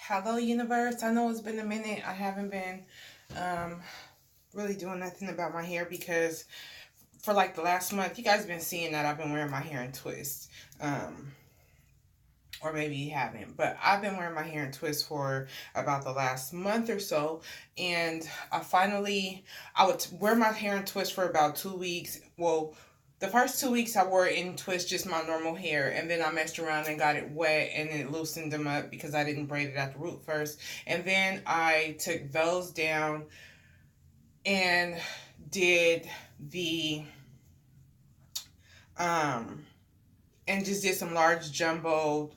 Hello, universe. I know it's been a minute. I haven't been really doing nothing about my hair because for like the last month, you guys have been seeing that I've been wearing my hair in twists. Or maybe you haven't, but I've been wearing my hair in twists for about the last month or so. And I would wear my hair in twists for about 2 weeks. Well, the first 2 weeks I wore it in twist, just my normal hair, and then I messed around and got it wet and it loosened them up because I didn't braid it at the root first. And then I took those down and did the um and just did some large jumbo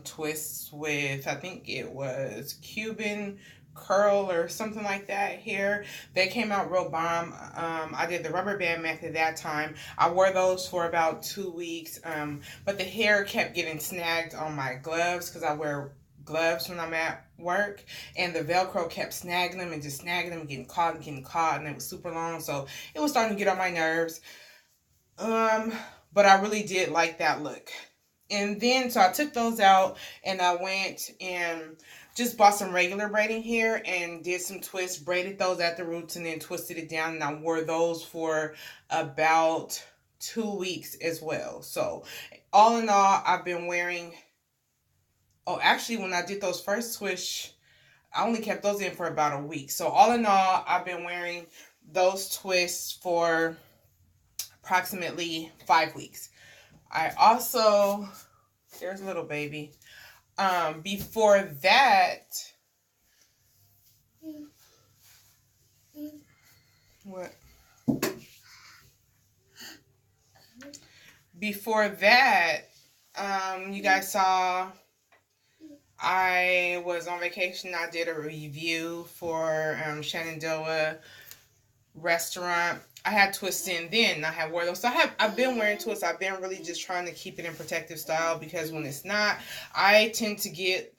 twists with, I think it was Cuban curl or something like that hair. They came out real bomb. I did the rubber band method that time. I wore those for about 2 weeks, but the hair kept getting snagged on my gloves because I wear gloves when I'm at work, and the Velcro kept snagging them and just snagging them, getting caught, and it was super long, so it was starting to get on my nerves. But I really did like that look. And then, so I took those out and I went and just bought some regular braiding hair and did some twists, braided those at the roots and then twisted it down. And I wore those for about 2 weeks as well. So all in all, I've been wearing, oh, actually when I did those first twists, I only kept those in for about a week. So all in all, I've been wearing those twists for approximately 5 weeks. I also, there's a little baby. Before that, what? Before that, you guys saw I was on vacation. I did a review for Shenandoah restaurant. I had twists in then. I had wore those. So I've been wearing twists. I've been really just trying to keep it in protective style because when it's not, I tend to get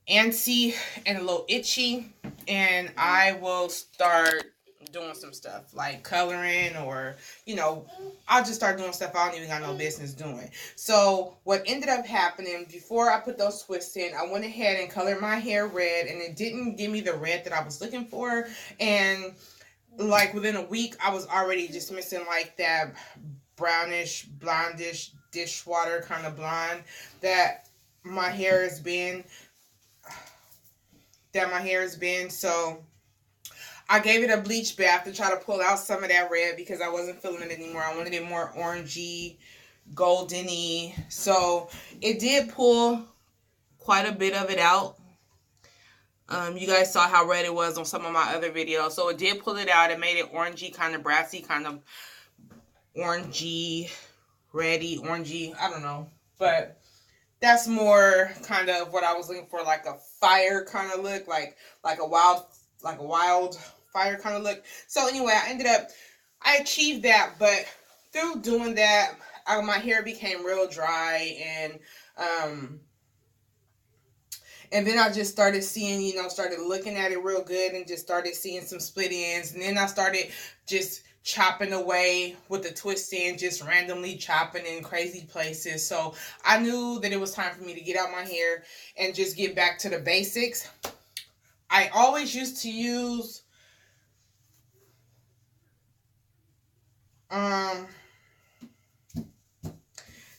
antsy and a little itchy, and I will start doing some stuff like coloring, or I'll just start doing stuff I don't even got no business doing. So what ended up happening, before I put those twists in, I went ahead and colored my hair red, and it didn't give me the red that I was looking for. And like within a week, I was already just missing like that brownish, blondish, dishwater kind of blonde that my hair has been. So I gave it a bleach bath to try to pull out some of that red because I wasn't feeling it anymore. I wanted it more orangey, goldeny. So it did pull quite a bit of it out. You guys saw how red it was on some of my other videos. So it did pull it out. It made it orangey, kind of brassy, kind of orangey, reddy, orangey. I don't know. But that's more kind of what I was looking for, like a fire kind of look, like a wild fire kind of look. So anyway, I achieved that, but through doing that, my hair became real dry, and then I just started seeing, started looking at it real good and just started seeing some split ends. And then I started just chopping away with the twist end, just randomly chopping in crazy places. So I knew that it was time for me to get out my hair and just get back to the basics. I always used to use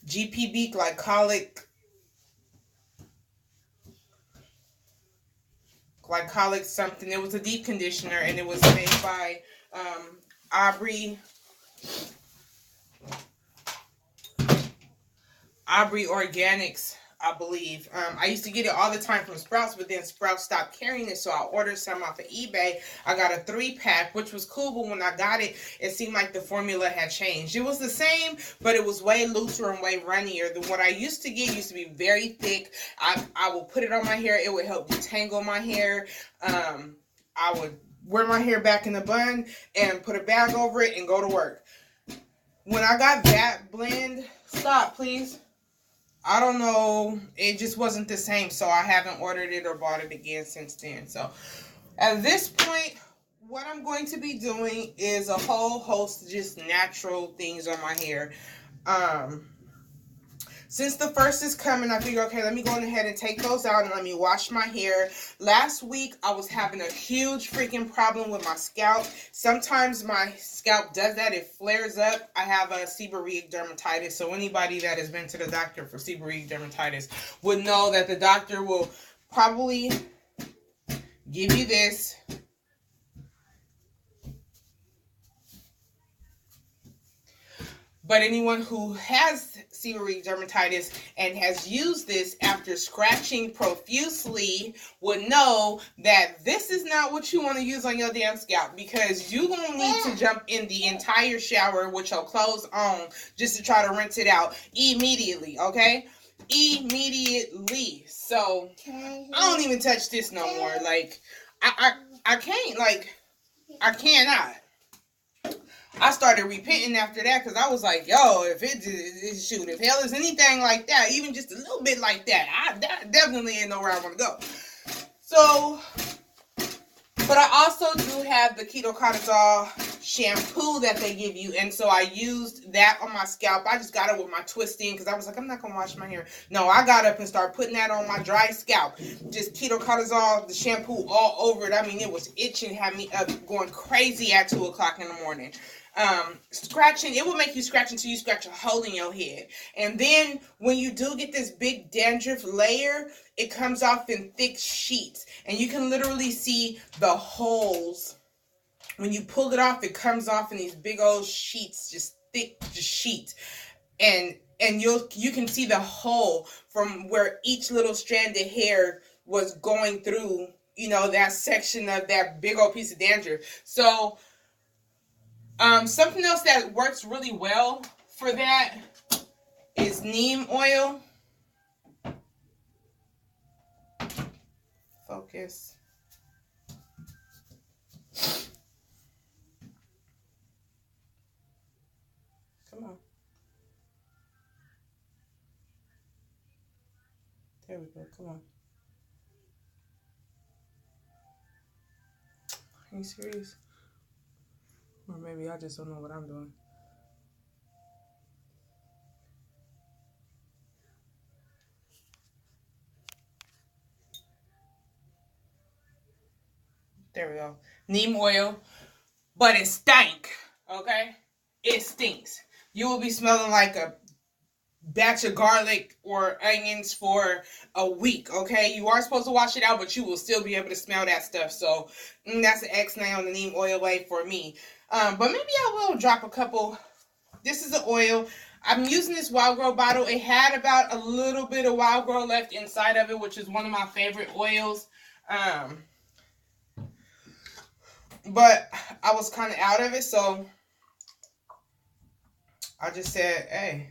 GPB glycolic something. It was a deep conditioner, and it was made by Aubrey Organics, I believe. I used to get it all the time from Sprouts, but then Sprouts stopped carrying it, so I ordered some off of eBay. I got a 3-pack, which was cool, but when I got it, it seemed like the formula had changed. It was the same, but it was way looser and way runnier. The one I used to get used to be very thick. I would put it on my hair. It would help detangle my hair. I would wear my hair back in a bun and put a bag over it and go to work. When I got that blend, stop, please. I don't know, it just wasn't the same, so I haven't ordered it or bought it again since then. So at this point, what I'm going to be doing is a whole host of just natural things on my hair. Since the first is coming, I figure, okay, let me go ahead and take those out and let me wash my hair. Last week, I was having a huge freaking problem with my scalp. Sometimes my scalp does that. It flares up. I have a seborrheic dermatitis. So anybody that has been to the doctor for seborrheic dermatitis would know that the doctor will probably give you this. But anyone who has seborrheic dermatitis and has used this after scratching profusely would know that this is not what you want to use on your damn scalp, because you're going to need to jump in the entire shower with your clothes on just to try to rinse it out immediately, okay? Immediately. So I don't even touch this no more. Like, I can't, like, I cannot. I started repenting after that, because I was like, yo, if if hell is anything like that, even just a little bit like that, that definitely ain't nowhere I want to go. So, but I also do have the ketoconazole shampoo that they give you, and so I used that on my scalp. I just got it with my twisting, because I was like, I'm not going to wash my hair. No, I got up and started putting that on my dry scalp. Just ketoconazole, the shampoo all over it. I mean, it was itching, had me up going crazy at 2 o'clock in the morning. Scratching, it will make you scratch until you scratch a hole in your head. And then when you do get this big dandruff layer, it comes off in thick sheets, and you can literally see the holes. When you pull it off, it comes off in these big old sheets, just thick sheets, and you can see the hole from where each little strand of hair was going through, you know, that section of that big old piece of dandruff. So something else that works really well for that is neem oil. Focus. Come on. There we go. Come on. Are you serious? Or maybe I just don't know what I'm doing. There we go. Neem oil. But it stank. Okay? It stinks. You will be smelling like a batch of garlic or onions for a week, okay? You are supposed to wash it out, but you will still be able to smell that stuff. So that's an X-nay on the neem oil way for me. But maybe I will drop a couple. This is the oil. I'm using this Wild Grow bottle. It had about a little bit of Wild Grow left inside of it, which is one of my favorite oils. But I was kind of out of it, so I just said, hey.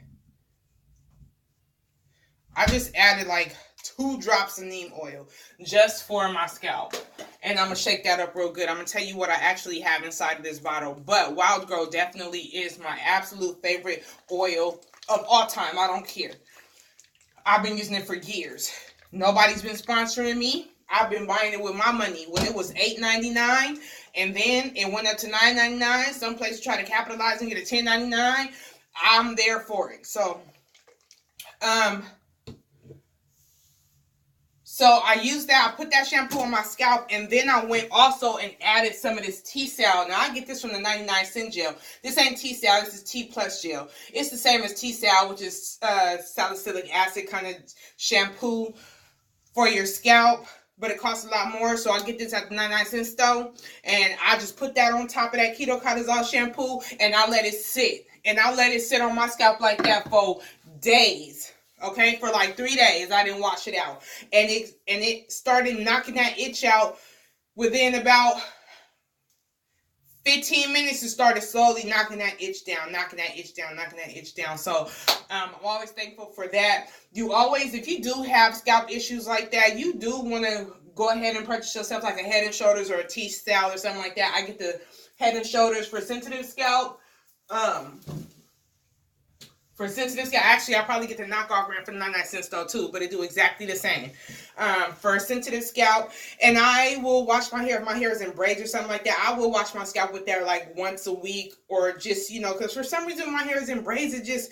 I just added like 2 drops of neem oil just for my scalp. And I'm going to shake that up real good. I'm going to tell you what I actually have inside of this bottle. But Wild Grow definitely is my absolute favorite oil of all time. I don't care. I've been using it for years. Nobody's been sponsoring me. I've been buying it with my money. When it was $8.99 and then it went up to $9.99. Some places try to capitalize and get a $10.99. I'm there for it. So I used that. I put that shampoo on my scalp, and then I went also and added some of this T-Cell. Now, I get this from the 99-cent gel. This ain't T-Cell. This is T-Plus gel. It's the same as T-Cell, which is salicylic acid kind of shampoo for your scalp, but it costs a lot more. So I get this at the 99-cent store, and I just put that on top of that ketoconazole shampoo, and I let it sit. And I let it sit on my scalp like that for days. Okay, for like 3 days, I didn't wash it out, and it started knocking that itch out within about 15 minutes. It started slowly knocking that itch down, knocking that itch down, knocking that itch down. So I'm always thankful for that. You always, if you do have scalp issues like that, you do want to go ahead and purchase yourself like a Head and Shoulders or a T-Cell or something like that. I get the Head and Shoulders for sensitive scalp. For sensitive scalp, actually, I probably get the knockoff brand for the 99-cent store too, but it do exactly the same. For sensitive scalp, and I will wash my hair if my hair is in braids or something like that. I will wash my scalp with that like once a week, or just, you know, because for some reason my hair is in braids, it just,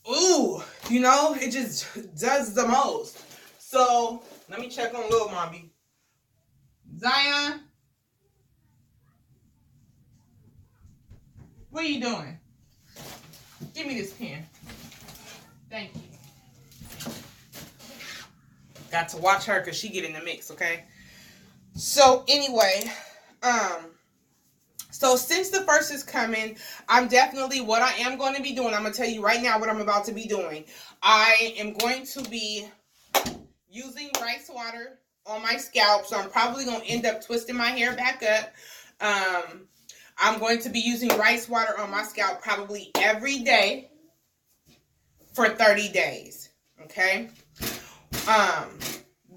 ooh, you know, it just does the most. So let me check on little mommy. Zion, what are you doing? Give me this pen. Thank you. Got to watch her because she get in the mix, okay? So anyway, so since the first is coming, what I am going to be doing, I'm going to tell you right now what I'm about to be doing. I am going to be using rice water on my scalp, so I'm probably going to end up twisting my hair back up. I'm going to be using rice water on my scalp probably every day for 30 days, okay?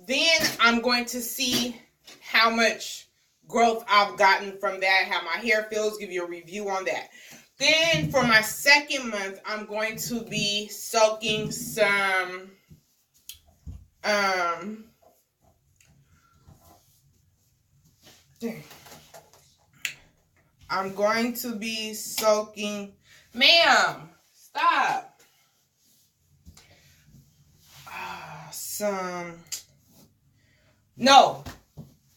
Then I'm going to see how much growth I've gotten from that, how my hair feels, give you a review on that. Then for my second month, I'm going to be soaking some I'm going to be soaking, ma'am, stop. No,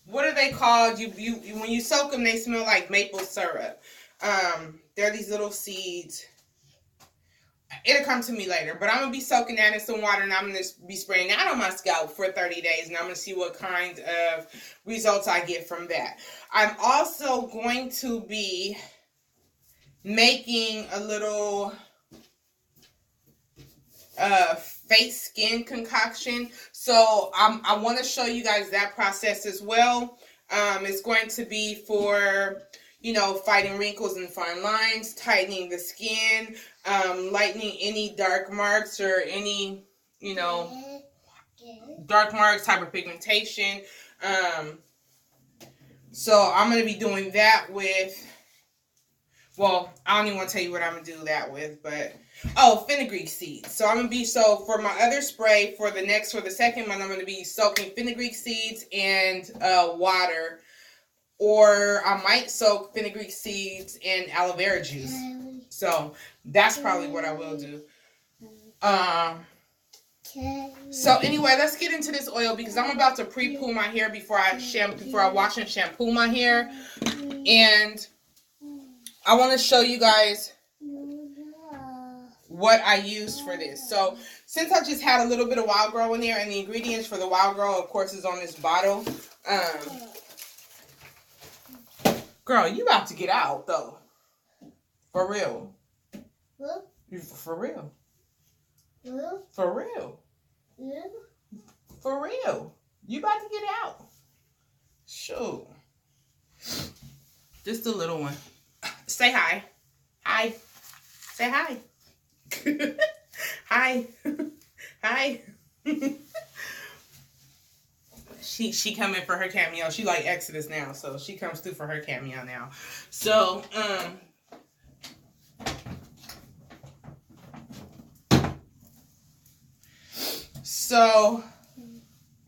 what are they called? You when you soak them, they smell like maple syrup. They're these little seeds. It'll come to me later, but I'm gonna be soaking that in some water, and I'm gonna be spraying that on my scalp for 30 days, and I'm gonna see what kind of results I get from that. I'm also going to be making a little face skin concoction. So I want to show you guys that process as well. It's going to be for, you know, fighting wrinkles and fine lines, tightening the skin, lightening any dark marks or any, you know, dark marks, hyperpigmentation. So I'm going to be doing that with, well, I don't even want to tell you what I'm going to do that with, but, oh, fenugreek seeds. So I'm going to be, so for my other spray for the second month, I'm going to be soaking fenugreek seeds and water, or I might soak fenugreek seeds in aloe vera juice. So that's probably what I will do. So anyway, let's get into this oil because I'm about to pre-poo my hair before I wash and shampoo my hair. And I want to show you guys what I used for this. So since I just had a little bit of wild grow in there, and the ingredients for the wild grow, of course, is on this bottle. Girl, you about to get out though. For real. For real. For real. For real. You about to get out. Shoot. Just a little one. Say hi. Hi. Say hi. Hi. Hi. She coming for her cameo. She like Exodus now, so she comes through for her cameo now. So,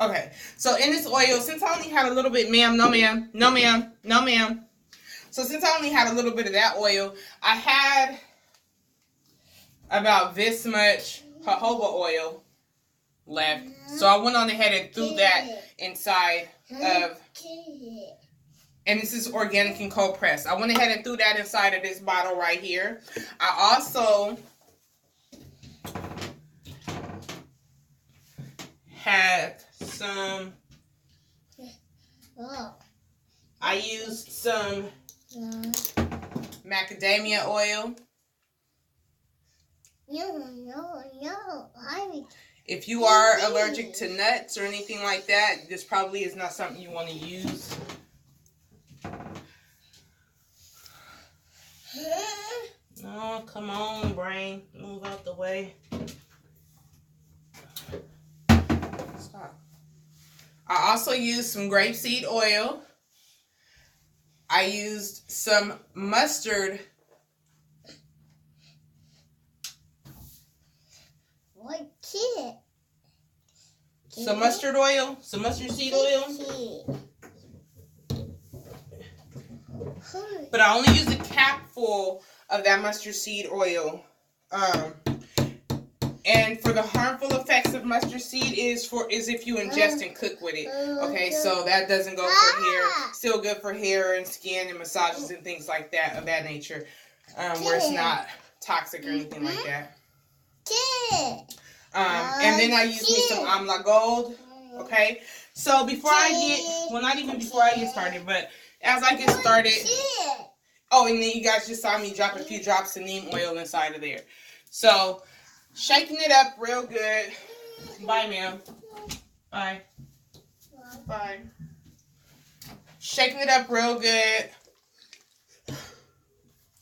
okay. So in this oil, since I only had a little bit, ma'am, no ma'am, no ma'am, no ma'am. So since I only had a little bit of that oil, I had about this much jojoba oil left. So I went on ahead and threw that inside of, and this is organic and cold pressed. I went ahead and threw that inside of this bottle right here. I also had some, I used some macadamia oil. If you are allergic to nuts or anything like that, this probably is not something you want to use. No, come on, brain. Move out the way. Stop. I also used some grapeseed oil. I used some mustard. What kid? Some mustard oil, some mustard seed oil. But I only used a capful of that mustard seed oil. And for the harmful effects of mustard seed is if you ingest and cook with it. Okay, so that doesn't go for hair. Still good for hair and skin and massages and things like that of that nature, where it's not toxic or anything like that. And then I use me some amla gold. Okay, so before I get, well, not even before I get started, but as I get started. Oh, and then you guys just saw me drop a few drops of neem oil inside of there. So, shaking it up real good. Bye, ma'am. Bye. Bye. Shaking it up real good.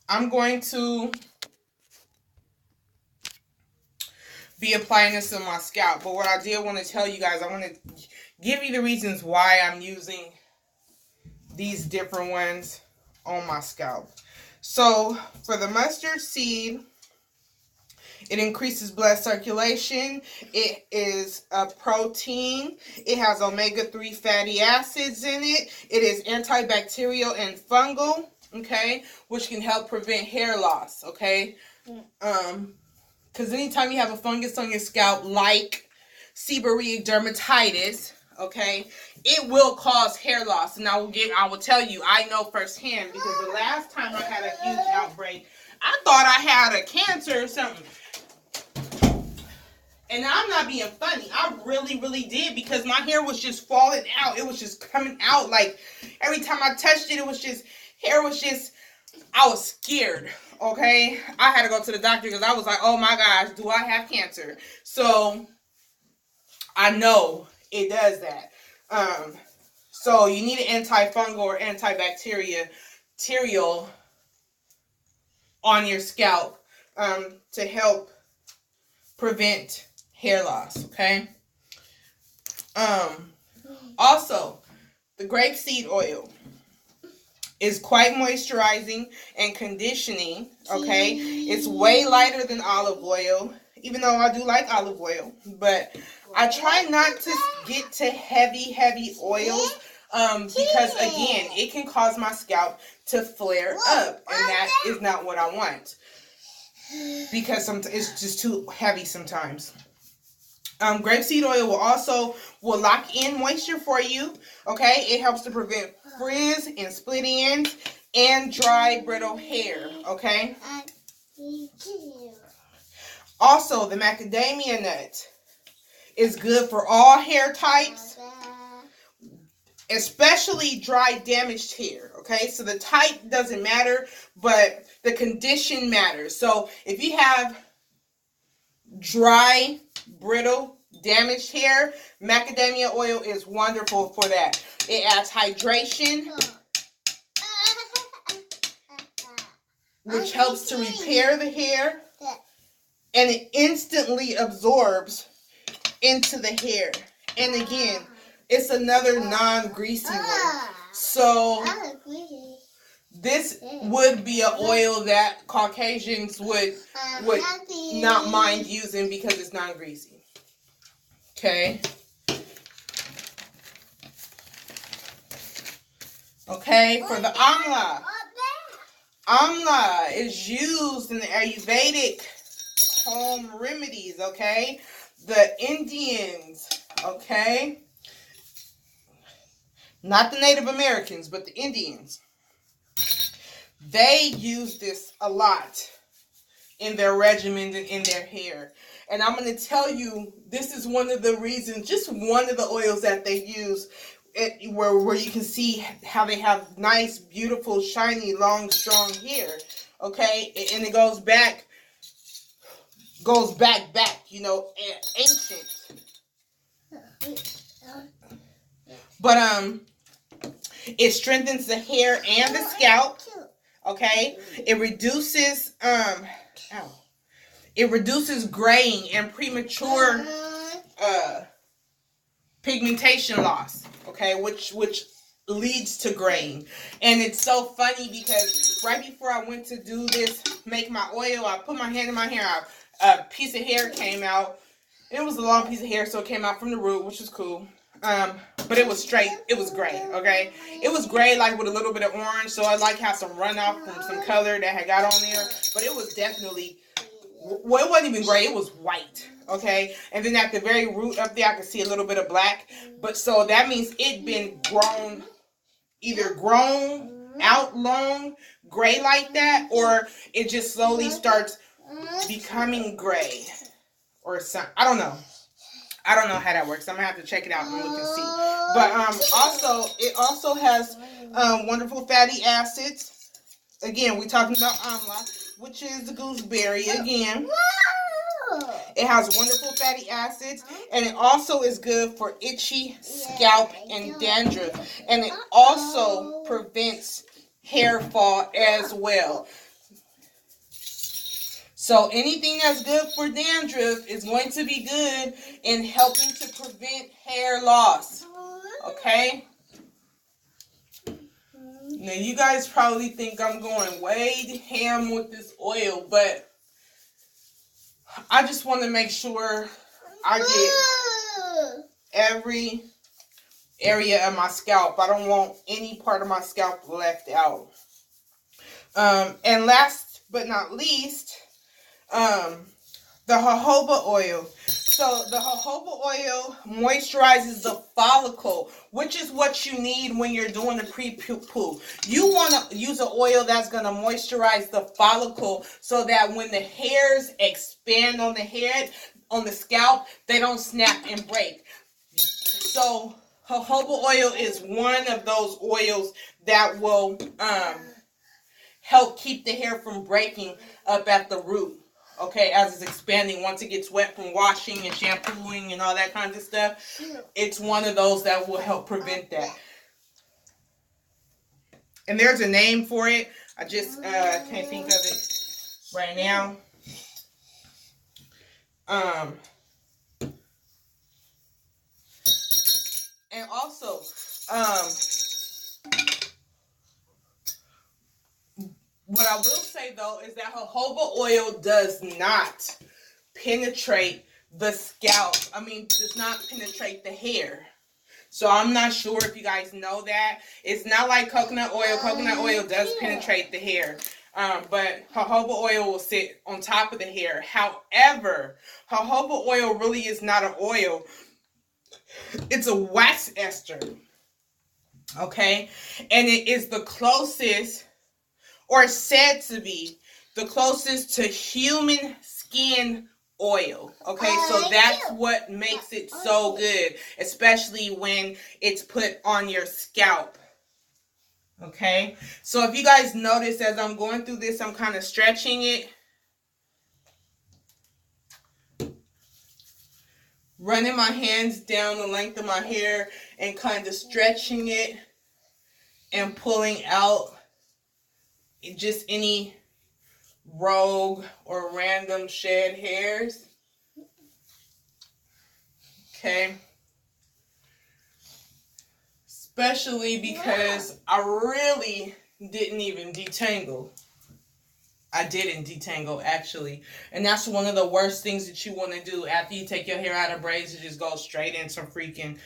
I'm going to be applying this on my scalp. But what I did want to tell you guys, I want to give you the reasons why I'm using these different ones on my scalp. So, for the mustard seed, it increases blood circulation. It is a protein. It has omega-3 fatty acids in it. It is antibacterial and fungal, okay, which can help prevent hair loss, okay? Because anytime you have a fungus on your scalp, like seborrheic dermatitis, okay, it will cause hair loss. And I will tell you, I know firsthand, because the last time I had a huge outbreak, I thought I had a cancer or something. And I'm not being funny. I really, really did, because my hair was just falling out. It was just coming out. Like, every time I touched it, I was scared, okay? I had to go to the doctor because I was like, oh my gosh, do I have cancer? So, I know it does that. So, you need an antifungal or antibacterial on your scalp to help prevent hair loss, okay? Also, the grapeseed oil is quite moisturizing and conditioning, okay? It's way lighter than olive oil, even though I do like olive oil, but I try not to get to heavy oils, because again, it can cause my scalp to flare up, and that is not what I want, because it's just too heavy sometimes. Grapeseed oil will lock in moisture for you, okay? It helps to prevent frizz and split ends and dry, brittle hair, okay? Also, the macadamia nut is good for all hair types, especially dry, damaged hair, okay? So the type doesn't matter, but the condition matters. So if you have dry, brittle, damaged hair, macadamia oil is wonderful for that. It adds hydration, which helps to repair the hair, and it instantly absorbs into the hair. And again, it's another non-greasy one. So this would be an oil that Caucasians would not mind using because it's non-greasy. Okay. Okay, for the amla. Amla is used in the Ayurvedic home remedies, okay? The Indians, okay? Not the Native Americans, but the Indians. They use this a lot in their regimen and in their hair. And I'm going to tell you, this is one of the reasons, just one of the oils that they use, where you can see how they have nice, beautiful, shiny, long, strong hair. Okay? And it goes back, you know, ancient. But, it strengthens the hair and the scalp. Okay? It reduces, it reduces graying and premature pigmentation loss, okay, which leads to graying. And it's so funny because right before I went to do this, make my oil, I put my hand in my hair, a piece of hair came out. It was a long piece of hair, so it came out from the root, which was cool. But it was straight, it was gray, okay? It was gray, like with a little bit of orange, so I like had some runoff from some color that had got on there. But it was definitely, well, it wasn't even gray, it was white, Okay, and then at the very root up there I can see a little bit of black, but so that means it been grown, either grown out long gray like that, or it just slowly starts becoming gray or something. I don't know how that works. I'm gonna have to check it out and look and see. But also it also has wonderful fatty acids. Again, we're talking about amla, which is the gooseberry again. It has wonderful fatty acids, and it also is good for itchy scalp and dandruff, and it also prevents hair fall as well. So anything that's good for dandruff is going to be good in helping to prevent hair loss. Okay? Now you guys probably think I'm going way ham with this oil, but I just want to make sure I get every area of my scalp. I don't want any part of my scalp left out. And last but not least, the jojoba oil. So the jojoba oil moisturizes the follicle, which is what you need when you're doing the pre-poo. You want to use an oil that's going to moisturize the follicle so that when the hairs expand on the head, on the scalp, they don't snap and break. So jojoba oil is one of those oils that will help keep the hair from breaking up at the root. Okay, as it's expanding, once it gets wet from washing and shampooing and all that kind of stuff, it's one of those that will help prevent that. And there's a name for it. I just can't think of it right now. And also, what I will say though is that jojoba oil does not penetrate the scalp. Does not penetrate the hair. So I'm not sure if you guys know that. It's not like coconut oil. Coconut oil does penetrate the hair. But jojoba oil will sit on top of the hair. However, jojoba oil really is not an oil. It's a wax ester. Okay? And it is the closest, or said to be the closest to human skin oil. Okay, so that's what makes it so good, especially when it's put on your scalp. Okay, so if you guys notice as I'm going through this, I'm kind of stretching it, running my hands down the length of my hair and kind of stretching it and pulling out just any rogue or random shed hairs. Okay. Especially because I really didn't even detangle. I didn't detangle actually. And that's one of the worst things that you want to do after you take your hair out of braids, is just go straight into freaking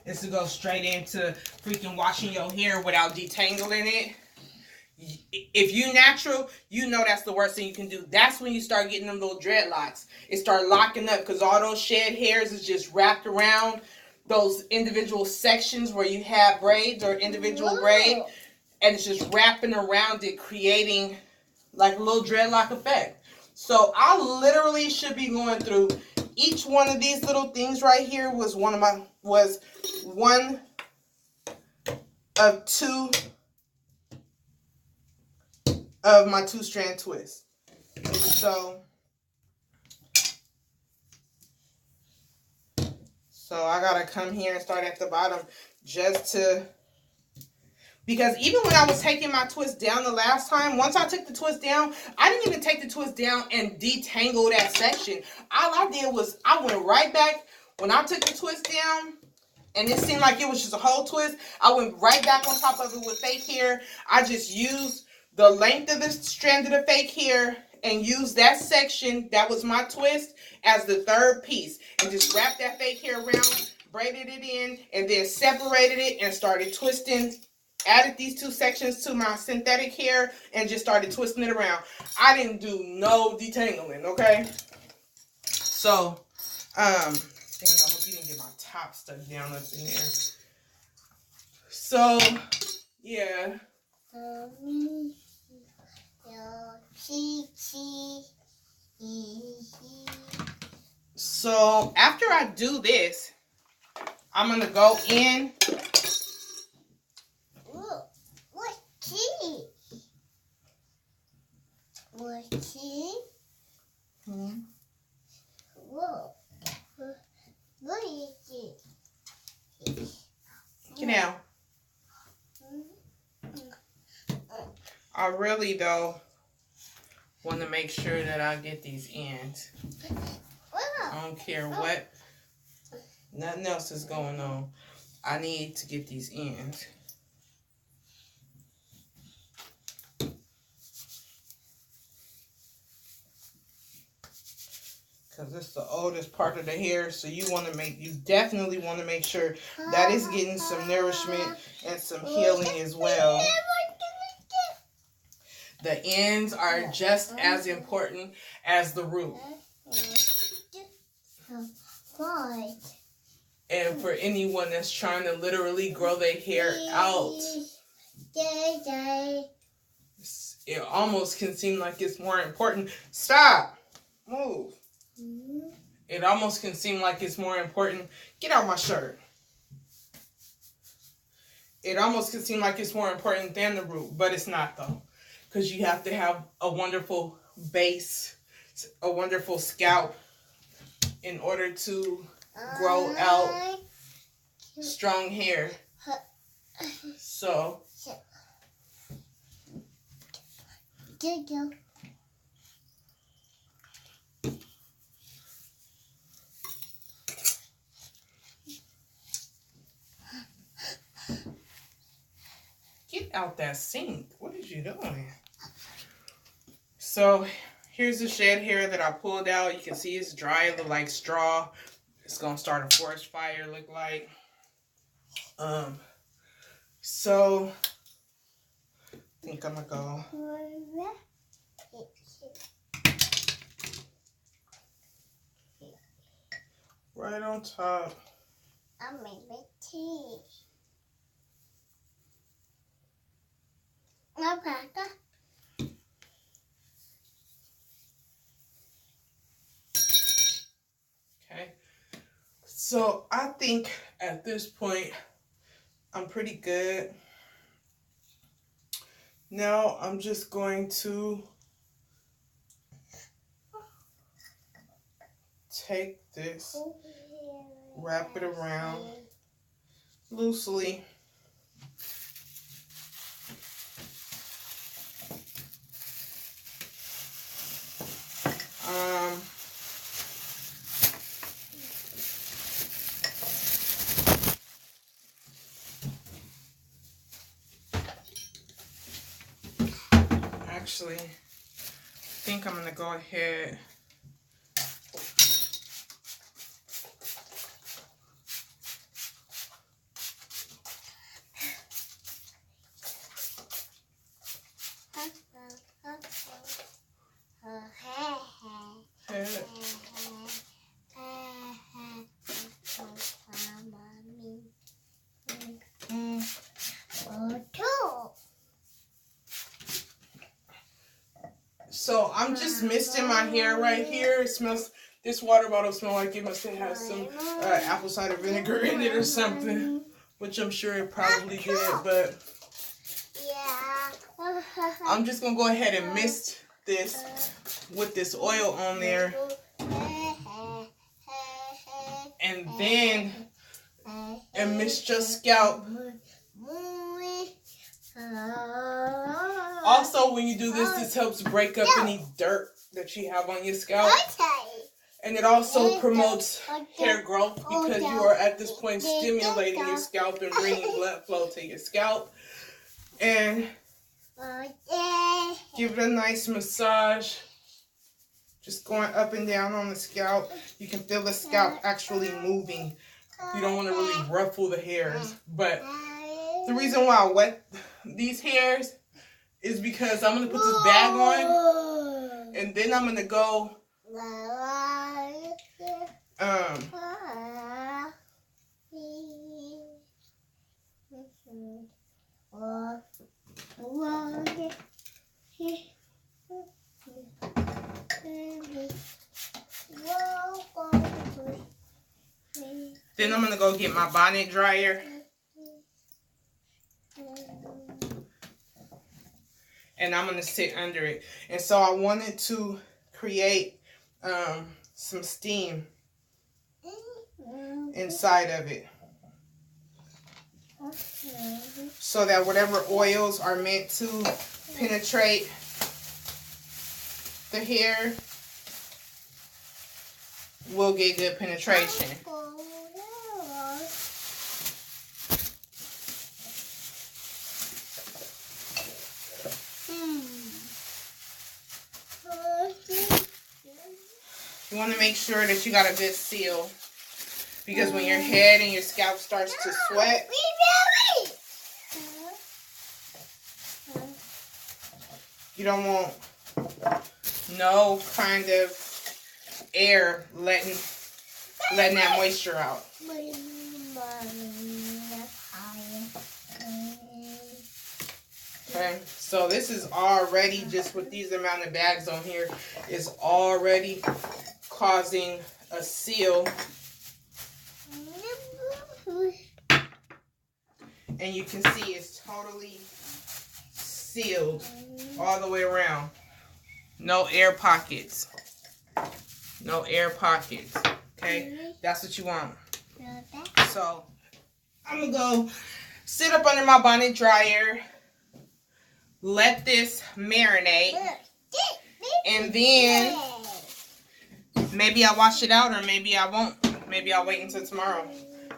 is to go straight into freaking washing your hair without detangling it. If you natural, you know that's the worst thing you can do. That's when you start getting them little dreadlocks. It start locking up because all those shed hairs is just wrapped around those individual sections where you have braids or individual braid, and it's just wrapping around it, creating like a little dreadlock effect. So I literally should be going through each one of these little things right here. Was one of two of my 2-strand twists. So I gotta come here and start at the bottom just to, because even when I was taking my twist down the last time, once I took the twist down, I didn't even take the twist down and detangle that section. All I did was I went right back. When I took the twist down and it seemed like it was just a whole twist, I went right back on top of it with fake hair. I just used the length of the strand of the fake hair and used that section that was my twist as the third piece, and just wrapped that fake hair around, braided it in, and then separated it and started twisting added these 2 sections to my synthetic hair and just started twisting it around. I didn't do no detangling, okay? So, dang, I hope you didn't get my top stuck down up in there. So, yeah. So, after I do this, I'm going to go in. What key? What key? Whoa. What is it? Get down. I really, though, want to make sure that I get these ends. I don't care what, nothing else is going on. I need to get these ends. Because it's the oldest part of the hair, so you definitely want to make sure that it's getting some nourishment and some healing as well. The ends are just as important as the root. And for anyone that's trying to literally grow their hair out, it almost can seem like it's more important. Stop. Move. It almost can seem like it's more important. Get out my shirt. It almost can seem like it's more important than the root, but it's not though. Because you have to have a wonderful base, a wonderful scalp in order to grow out strong hair. So, get out that sink. What is you doing? So, here's the shed hair that I pulled out. You can see it's dry. It look like straw. It's going to start a forest fire, look like. So, I think I'm going to go. Right on top. I made my tea. Okay. So, I think at this point, I'm pretty good. Now, I'm just going to take this, wrap it around loosely. Actually, I think I'm gonna go ahead. So I'm just misting my hair right here. It smells. This water bottle smells like it must have had some apple cider vinegar in it or something, which I'm sure it probably did. But yeah, I'm just gonna go ahead and mist this with this oil on there, and then mist your scalp. Also, when you do this, this helps break up any dirt that you have on your scalp. And it also promotes hair growth because you are at this point stimulating your scalp and bringing blood flow to your scalp. And give it a nice massage. Just going up and down on the scalp. You can feel the scalp actually moving. You don't want to really ruffle the hairs, but The reason why I wet these hairs is because I'm going to put this bag on. And then I'm going to go then I'm going to go get my bonnet dryer. And I'm going to sit under it. And so I wanted to create some steam inside of it. So that whatever oils are meant to penetrate the hair will get good penetration. You want to make sure that you got a good seal, because when your head and your scalp starts to sweat, you don't want no kind of air letting that moisture out. Okay, so this is already, just with these amount of bags on here, is already causing a seal. And you can see it's totally sealed all the way around. No air pockets. No air pockets. Okay, that's what you want. So I'm gonna go sit up under my bonnet dryer, let this marinate, and then maybe I'll wash it out, or maybe I won't. Maybe I'll wait until tomorrow.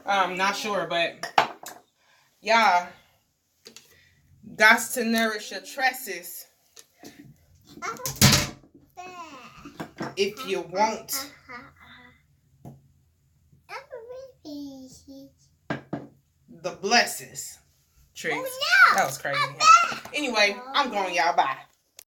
I'm not sure, but yeah, got to nourish your tresses if you want the blessings. Tricks. That was crazy. Anyway, I'm going, y'all. Bye.